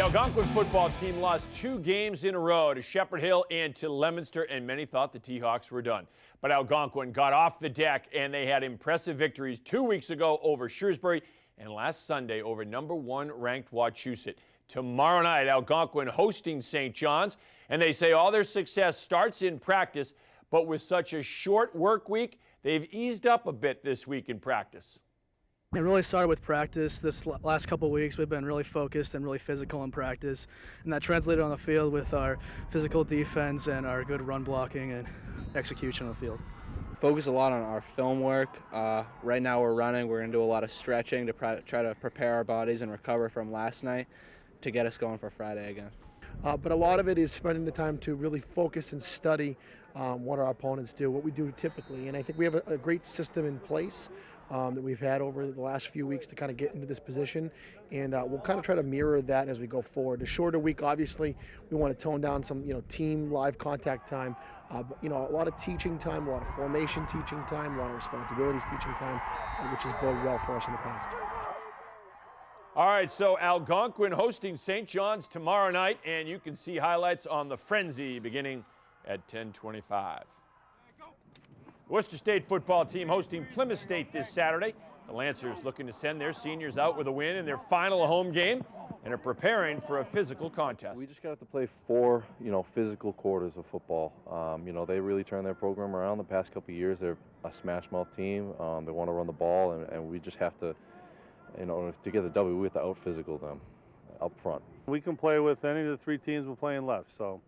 Algonquin football team lost 2 games in a row to Shepherd Hill and to Leominster, and many thought the T-Hawks were done. But Algonquin got off the deck, and they had impressive victories 2 weeks ago over Shrewsbury and last Sunday over #1 ranked Wachusett. Tomorrow night, Algonquin hosting St. John's, and they say all their success starts in practice, but with such a short work week, they've eased up a bit this week in practice. It really started with practice. This last couple of weeks, we've been really focused and really physical in practice, and that translated on the field with our physical defense and our good run blocking and execution on the field. Focus a lot on our film work. Right now we're running. We're going to do a lot of stretching to try to prepare our bodies and recover from last night to get us going for Friday again. But a lot of it is spending the time to really focus and study what our opponents do, what we do typically. And I think we have a great system in place that we've had over the last few weeks to kind of get into this position, and we'll kind of try to mirror that as we go forward. The shorter week, obviously, we want to tone down some, team live contact time, but a lot of teaching time, a lot of formation teaching time, a lot of responsibilities teaching time, which has boded well for us in the past. All right, so Algonquin hosting St. John's tomorrow night, and you can see highlights on the Frenzy beginning at 10:25. Worcester State football team hosting Plymouth State this Saturday. The Lancers looking to send their seniors out with a win in their final home game and are preparing for a physical contest. We just got to play 4, physical quarters of football. They really turned their program around the past couple of years. They're a smash mouth team. They want to run the ball, and we just have to, to get the W, we have to out-physical them up front. We can play with any of the 3 teams we're playing left, so.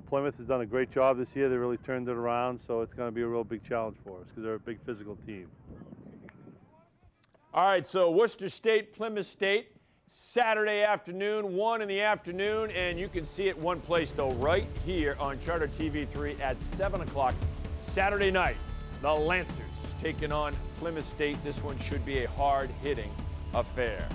Plymouth has done a great job this year. They really turned it around, so it's going to be a real big challenge for us because they're a big physical team. All right, so Worcester State, Plymouth State, Saturday afternoon, 1 in the afternoon, and you can see it one place, though, right here on Charter TV3 at 7 o'clock Saturday night. The Lancers taking on Plymouth State. This one should be a hard-hitting affair.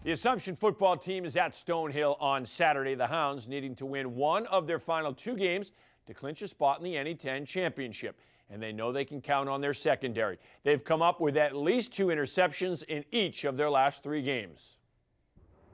The Assumption football team is at Stonehill on Saturday. The Hounds needing to win 1 of their final 2 games to clinch a spot in the NE10 championship. And they know they can count on their secondary. They've come up with at least 2 interceptions in each of their last 3 games.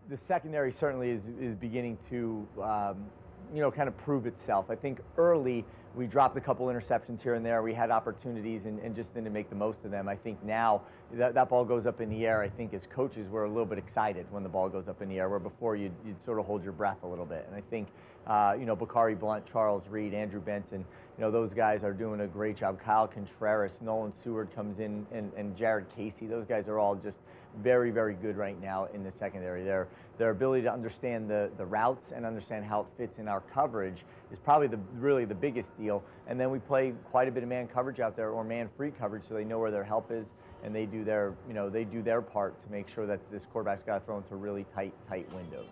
The secondary certainly is beginning to, kind of prove itself. I think early we dropped a couple interceptions here and there. We had opportunities and just didn't make the most of them. I think now that ball goes up in the air. I think as coaches we're a little bit excited when the ball goes up in the air, where before you'd sort of hold your breath a little bit. And I think, Bakari Blunt, Charles Reed, Andrew Benson, those guys are doing a great job. Kyle Contreras, Nolan Seward comes in, and Jared Casey. Those guys are all just very, very good right now in the secondary. Their ability to understand the routes and understand how it fits in our coverage is probably really the biggest deal. And then we play quite a bit of man coverage out there, or man-free coverage, so they know where their help is, and they do their part to make sure that this quarterback's got to throw into really tight windows.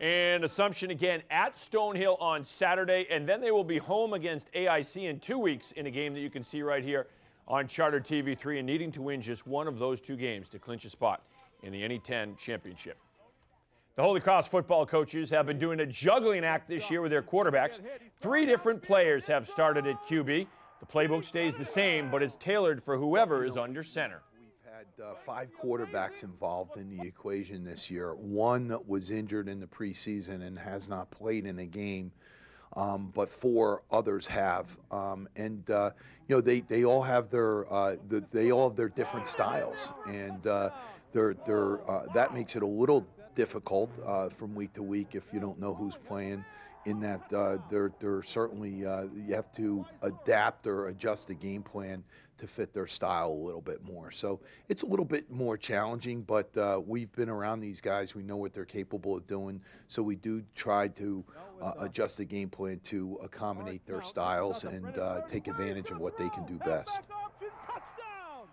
And Assumption again at Stonehill on Saturday, and then they will be home against AIC in 2 weeks in a game that you can see right here on Charter TV3, and needing to win just 1 of those 2 games to clinch a spot in the NE10 championship. The Holy Cross football coaches have been doing a juggling act this year with their quarterbacks. 3 different players have started at QB. The playbook stays the same, but it's tailored for whoever is under center. We've had 5 quarterbacks involved in the equation this year. 1 was injured in the preseason and has not played in a game, but 4 others have. They all have their different styles, and that makes it a little difficult from week to week if you don't know who's playing. In that they're certainly you have to adapt or adjust the game plan to fit their style a little bit more. So it's a little bit more challenging, but we've been around these guys. We know what they're capable of doing, so we do try to adjust the game plan to accommodate their styles and take advantage of what they can do best.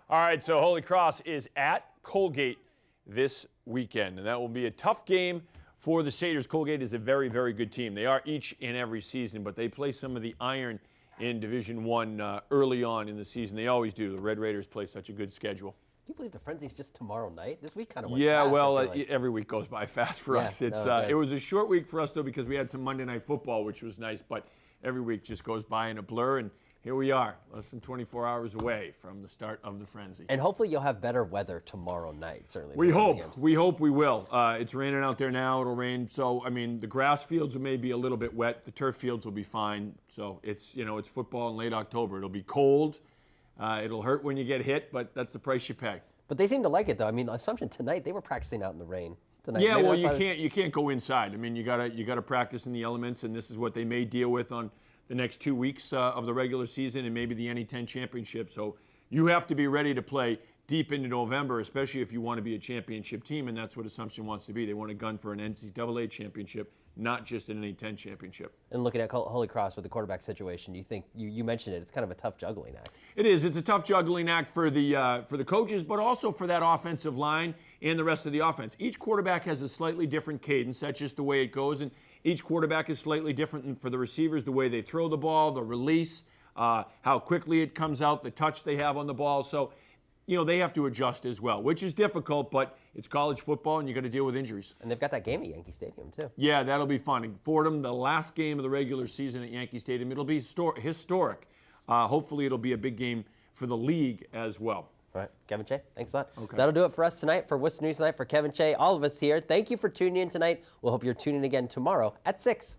All right, so Holy Cross is at Colgate this weekend, and that will be a tough game for the Satyrs. Colgate is a very, very good team. They are each and every season, but they play some of the iron in Division I early on in the season. They always do. The Red Raiders play such a good schedule. Can you believe the Frenzy's just tomorrow night? This week kind of went Yeah, fast, well, like. every week goes by fast for us. It was a short week for us, though, because we had some Monday Night Football, which was nice, but every week just goes by in a blur, and here we are, less than 24 hours away from the start of the frenzy. And hopefully you'll have better weather tomorrow night, certainly. We for some of hope. the games. We hope we will. It's raining out there now. It'll rain. So, I mean, the grass fields may be a little bit wet. The turf fields will be fine. So it's, you know, it's football in late October. It'll be cold. It'll hurt when you get hit, but that's the price you pay. But they seem to like it, though. I mean, Assumption tonight, they were practicing out in the rain tonight. Yeah, Maybe well, that's why you can't go inside. I mean, you gotta practice in the elements, and this is what they may deal with on the next 2 weeks of the regular season and maybe the NE10 championship. So you have to be ready to play deep into November, especially if you want to be a championship team, and that's what Assumption wants to be. They want to gun for an NCAA championship, not just an NE10 championship. And looking at Holy Cross with the quarterback situation, you think you mentioned it. It's kind of a tough juggling act. It is. It's a tough juggling act for the coaches, but also for that offensive line and the rest of the offense. Each quarterback has a slightly different cadence. That's just the way it goes. And each quarterback is slightly different for the receivers, the way they throw the ball, the release, how quickly it comes out, the touch they have on the ball. So, you know, they have to adjust as well, which is difficult, but it's college football and you got to deal with injuries. And they've got that game at Yankee Stadium, too. Yeah, that'll be fun. Fordham, the last game of the regular season at Yankee Stadium, it'll be historic. Hopefully it'll be a big game for the league as well. All right, Kevin Shea, thanks a lot. Okay. That'll do it for us tonight. For Worcester News Tonight, for Kevin Shea, all of us here, thank you for tuning in tonight. We'll hope you're tuning in again tomorrow at 6.